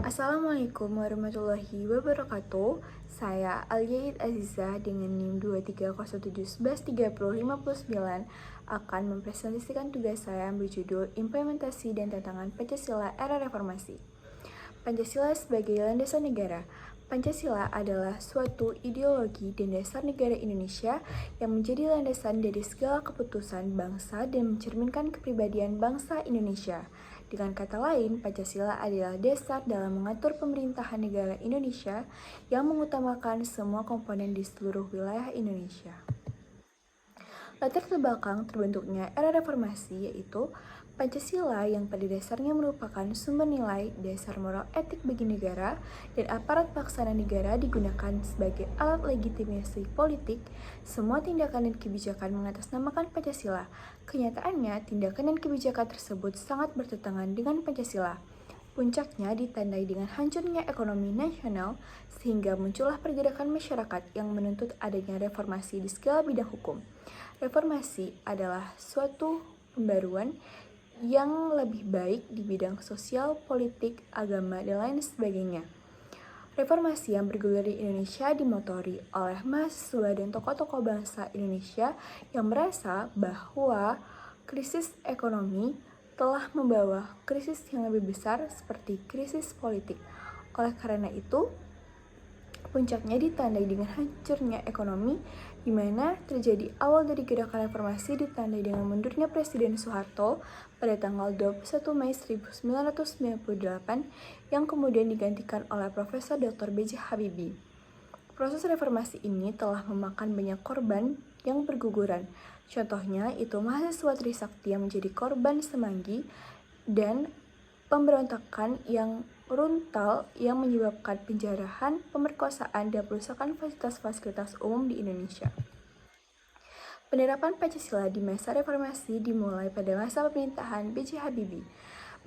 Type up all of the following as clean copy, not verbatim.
Assalamualaikum warahmatullahi wabarakatuh. Saya Alyaid Aziza dengan NIM 23071130559 akan mempresentasikan tugas saya yang berjudul Implementasi dan Tantangan Pancasila Era Reformasi. Pancasila sebagai landasan negara. Pancasila adalah suatu ideologi dan dasar negara Indonesia yang menjadi landasan dari segala keputusan bangsa dan mencerminkan kepribadian bangsa Indonesia. Dengan kata lain, Pancasila adalah dasar dalam mengatur pemerintahan negara Indonesia yang mengutamakan semua komponen di seluruh wilayah Indonesia. Latar belakang terbentuknya era reformasi yaitu Pancasila yang pada dasarnya merupakan sumber nilai dasar moral etik bagi negara dan aparat pelaksana negara digunakan sebagai alat legitimasi politik. Semua tindakan dan kebijakan mengatasnamakan Pancasila. Kenyataannya, tindakan dan kebijakan tersebut sangat bertentangan dengan Pancasila. Puncaknya ditandai dengan hancurnya ekonomi nasional sehingga muncullah pergerakan masyarakat yang menuntut adanya reformasi di segala bidang hukum. Reformasi adalah suatu pembaruan yang lebih baik di bidang sosial, politik, agama, dan lain sebagainya. Reformasi yang bergulir di Indonesia dimotori oleh mahasiswa dan tokoh-tokoh bangsa Indonesia yang merasa bahwa krisis ekonomi telah membawa krisis yang lebih besar seperti krisis politik. Oleh karena itu, puncaknya ditandai dengan hancurnya ekonomi, di mana terjadi awal dari gerakan reformasi ditandai dengan mundurnya Presiden Soeharto pada tanggal 21 Mei 1998 yang kemudian digantikan oleh Profesor Dr. B.J. Habibie. Proses reformasi ini telah memakan banyak korban yang berguguran. Contohnya itu mahasiswa Trisakti yang menjadi korban Semanggi dan pemberontakan yang runtal yang menyebabkan penjarahan, pemerkosaan, dan perusakan fasilitas-fasilitas umum di Indonesia. Penerapan Pancasila di masa reformasi dimulai pada masa pemerintahan B.J. Habibie.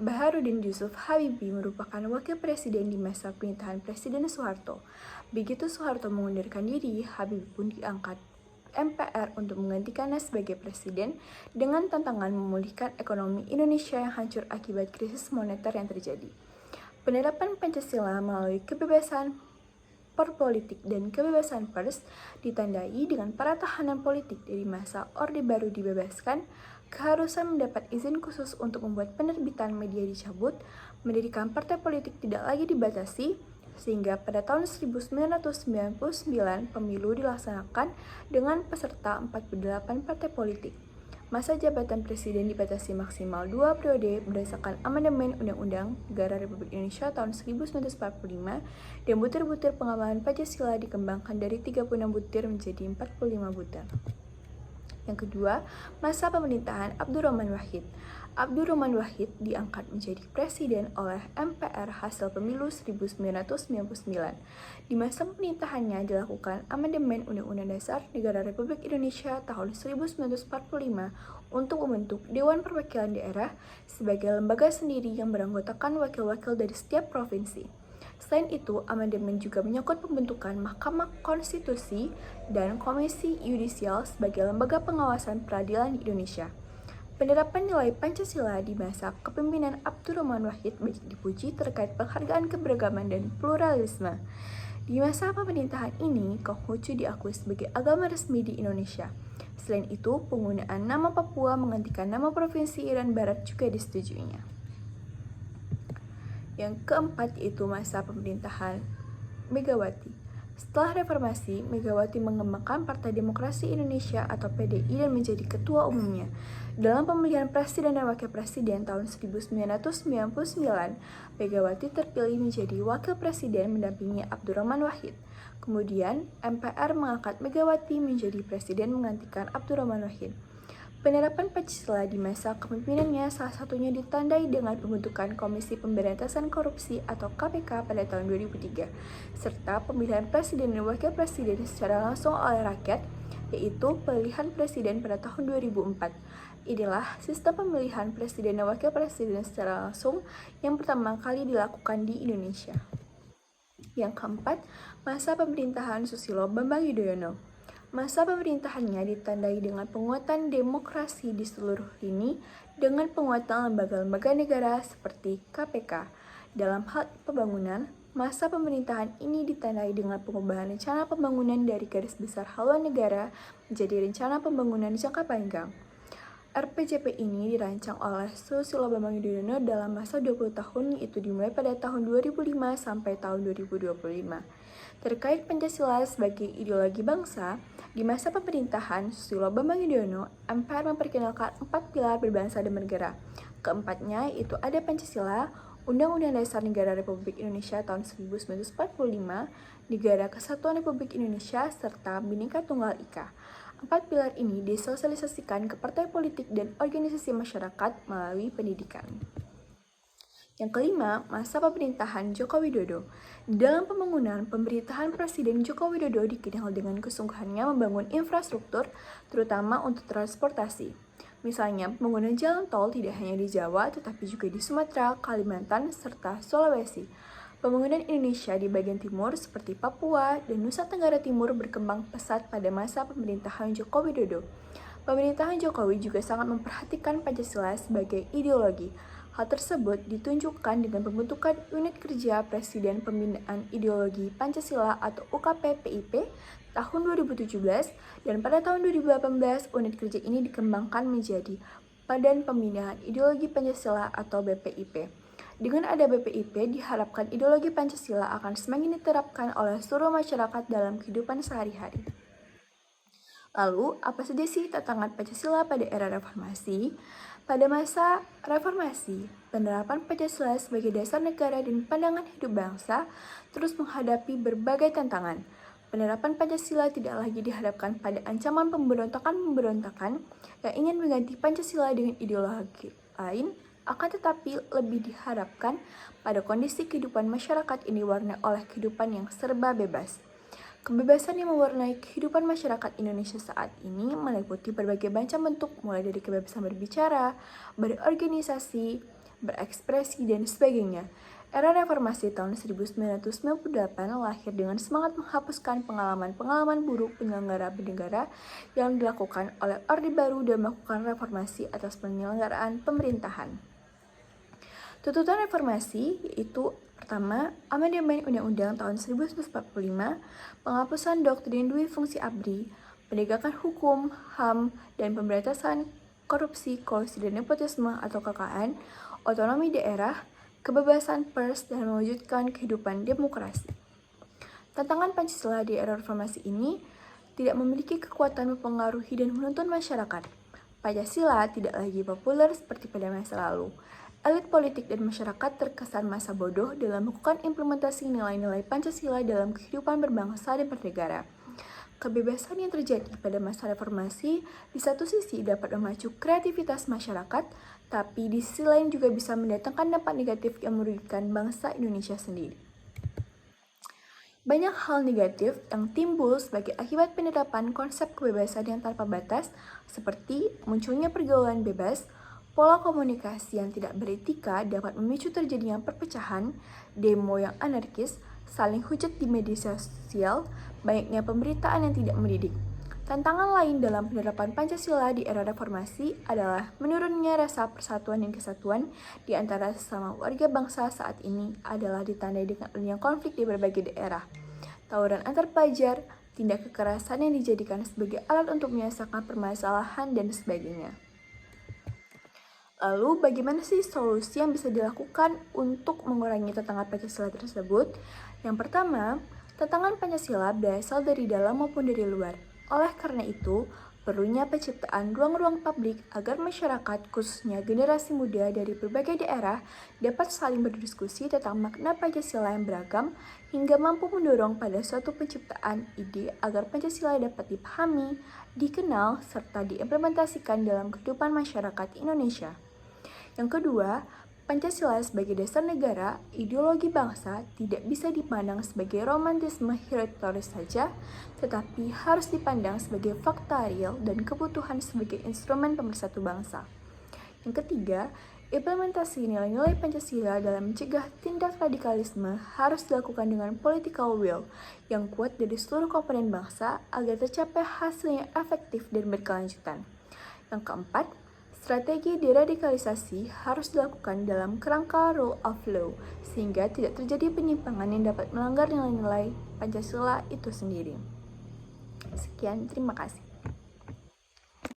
Baharudin Yusuf Habibie merupakan wakil presiden di masa pemerintahan Presiden Soeharto. Begitu Soeharto mengundurkan diri, Habibie pun diangkat MPR untuk menggantikannya sebagai presiden dengan tantangan memulihkan ekonomi Indonesia yang hancur akibat krisis moneter yang terjadi. Penerapan Pancasila melalui kebebasan berpolitik dan kebebasan pers ditandai dengan para tahanan politik dari masa Orde Baru dibebaskan, keharusan mendapat izin khusus untuk membuat penerbitan media dicabut, mendirikan partai politik tidak lagi dibatasi, sehingga pada tahun 1999 pemilu dilaksanakan dengan peserta 48 partai politik. Masa jabatan presiden dibatasi maksimal 2 periode berdasarkan amandemen Undang-Undang Negara Republik Indonesia tahun 1945 dan butir-butir pengembangan Pancasila dikembangkan dari 36 butir menjadi 45 butir. Yang kedua, masa pemerintahan Abdurrahman Wahid. Abdurrahman Wahid diangkat menjadi presiden oleh MPR hasil pemilu 1999. Di masa pemerintahannya dilakukan amandemen Undang-Undang Dasar Negara Republik Indonesia tahun 1945 untuk membentuk Dewan Perwakilan Daerah sebagai lembaga sendiri yang beranggotakan wakil-wakil dari setiap provinsi. Selain itu, amandemen juga menyangkut pembentukan Mahkamah Konstitusi dan Komisi Yudisial sebagai lembaga pengawasan peradilan di Indonesia. Penerapan nilai Pancasila di masa kepemimpinan Abdurrahman Wahid banyak dipuji terkait penghargaan keberagaman dan pluralisme. Di masa pemerintahan ini, Konghucu diakui sebagai agama resmi di Indonesia. Selain itu, penggunaan nama Papua menggantikan nama Provinsi Irian Barat juga disetujuinya. Yang keempat yaitu masa pemerintahan Megawati. Setelah reformasi, Megawati mengembangkan Partai Demokrasi Indonesia atau PDI dan menjadi ketua umumnya. Dalam pemilihan presiden dan wakil presiden tahun 1999, Megawati terpilih menjadi wakil presiden mendampingi Abdurrahman Wahid. Kemudian, MPR mengangkat Megawati menjadi presiden menggantikan Abdurrahman Wahid. Penerapan Pancasila di masa kepemimpinannya salah satunya ditandai dengan pembentukan Komisi Pemberantasan Korupsi atau KPK pada tahun 2003, serta pemilihan presiden dan wakil presiden secara langsung oleh rakyat, yaitu pemilihan presiden pada tahun 2004. Inilah sistem pemilihan presiden dan wakil presiden secara langsung yang pertama kali dilakukan di Indonesia. Yang keempat, masa pemerintahan Susilo Bambang Yudhoyono. Masa pemerintahannya ditandai dengan penguatan demokrasi di seluruh lini dengan penguatan lembaga-lembaga negara seperti KPK. Dalam hal pembangunan, masa pemerintahan ini ditandai dengan pengubahan rencana pembangunan dari garis besar haluan negara menjadi rencana pembangunan jangka panjang. RPJP ini dirancang oleh Susilo Bambang Yudhoyono dalam masa 20 tahun, yaitu dimulai pada tahun 2005 sampai tahun 2025. Terkait Pancasila sebagai ideologi bangsa, di masa pemerintahan Susilo Bambang Yudhoyono, MPR memperkenalkan 4 pilar berbangsa dan bernegara. Keempatnya yaitu ada Pancasila, Undang-Undang Dasar Negara Republik Indonesia tahun 1945, Negara Kesatuan Republik Indonesia, serta Bhinneka Tunggal Ika. 4 pilar ini disosialisasikan ke partai politik dan organisasi masyarakat melalui pendidikan. Yang kelima, masa pemerintahan Joko Widodo. Dalam pembangunan, pemerintahan Presiden Joko Widodo dikenal dengan kesungguhannya membangun infrastruktur, terutama untuk transportasi. Misalnya, pembangunan jalan tol tidak hanya di Jawa, tetapi juga di Sumatera, Kalimantan, serta Sulawesi. Pembangunan Indonesia di bagian timur seperti Papua dan Nusa Tenggara Timur berkembang pesat pada masa pemerintahan Joko Widodo. Pemerintahan Jokowi juga sangat memperhatikan Pancasila sebagai ideologi. Hal tersebut ditunjukkan dengan pembentukan Unit Kerja Presiden Pembinaan Ideologi Pancasila atau UKP-PIP tahun 2017, dan pada tahun 2018 unit kerja ini dikembangkan menjadi Badan Pembinaan Ideologi Pancasila atau BPIP. Dengan ada BPIP, diharapkan ideologi Pancasila akan semakin diterapkan oleh seluruh masyarakat dalam kehidupan sehari-hari. Lalu, apa saja sih tantangan Pancasila pada era reformasi? Pada masa reformasi, penerapan Pancasila sebagai dasar negara dan pandangan hidup bangsa terus menghadapi berbagai tantangan. Penerapan Pancasila tidak lagi dihadapkan pada ancaman pemberontakan-pemberontakan yang ingin mengganti Pancasila dengan ideologi lain, akan tetapi lebih diharapkan pada kondisi kehidupan masyarakat ini diwarnai oleh kehidupan yang serba bebas. Kebebasan yang mewarnai kehidupan masyarakat Indonesia saat ini meliputi berbagai macam bentuk, mulai dari kebebasan berbicara, berorganisasi, berekspresi, dan sebagainya. Era reformasi tahun 1998 lahir dengan semangat menghapuskan pengalaman-pengalaman buruk penyelenggara bernegara yang dilakukan oleh Orde Baru dan melakukan reformasi atas penyelenggaraan pemerintahan. Tuntutan reformasi yaitu pertama, amandemen Undang-Undang tahun 1945, penghapusan doktrin dui fungsi ABRI, penegakan hukum, HAM, dan pemberantasan korupsi, kolusi, dan nepotisme atau KKN, otonomi daerah, kebebasan pers, dan mewujudkan kehidupan demokrasi. Tantangan Pancasila di era reformasi ini tidak memiliki kekuatan mempengaruhi dan menuntun masyarakat. Pancasila tidak lagi populer seperti pada masa lalu. Elit politik dan masyarakat terkesan masa bodoh dalam melakukan implementasi nilai-nilai Pancasila dalam kehidupan berbangsa dan bernegara. Kebebasan yang terjadi pada masa reformasi di satu sisi dapat memacu kreativitas masyarakat, tapi di sisi lain juga bisa mendatangkan dampak negatif yang merugikan bangsa Indonesia sendiri. Banyak hal negatif yang timbul sebagai akibat penerapan konsep kebebasan yang tanpa batas, seperti munculnya pergaulan bebas, pola komunikasi yang tidak beretika dapat memicu terjadinya perpecahan, demo yang anarkis, saling hujat di media sosial, banyaknya pemberitaan yang tidak mendidik. Tantangan lain dalam penerapan Pancasila di era reformasi adalah menurunnya rasa persatuan dan kesatuan di antara sesama warga bangsa saat ini adalah ditandai dengan adanya konflik di berbagai daerah, tawuran antar pelajar, tindak kekerasan yang dijadikan sebagai alat untuk menyelesaikan permasalahan, dan sebagainya. Lalu, bagaimana sih solusi yang bisa dilakukan untuk mengurangi tantangan Pancasila tersebut? Yang pertama, tantangan Pancasila berasal dari dalam maupun dari luar. Oleh karena itu, perlunya penciptaan ruang-ruang publik agar masyarakat, khususnya generasi muda dari berbagai daerah, dapat saling berdiskusi tentang makna Pancasila yang beragam hingga mampu mendorong pada suatu penciptaan ide agar Pancasila dapat dipahami, dikenal, serta diimplementasikan dalam kehidupan masyarakat Indonesia. Yang kedua, Pancasila sebagai dasar negara, ideologi bangsa tidak bisa dipandang sebagai romantisme historis saja, tetapi harus dipandang sebagai fakta real dan kebutuhan sebagai instrumen pemersatu bangsa. Yang ketiga, implementasi nilai-nilai Pancasila dalam mencegah tindak radikalisme harus dilakukan dengan political will yang kuat dari seluruh komponen bangsa agar tercapai hasil yang efektif dan berkelanjutan. Yang keempat, Strategi deradikalisasi harus dilakukan dalam kerangka rule of law, sehingga tidak terjadi penyimpangan yang dapat melanggar nilai-nilai Pancasila itu sendiri. Sekian, terima kasih.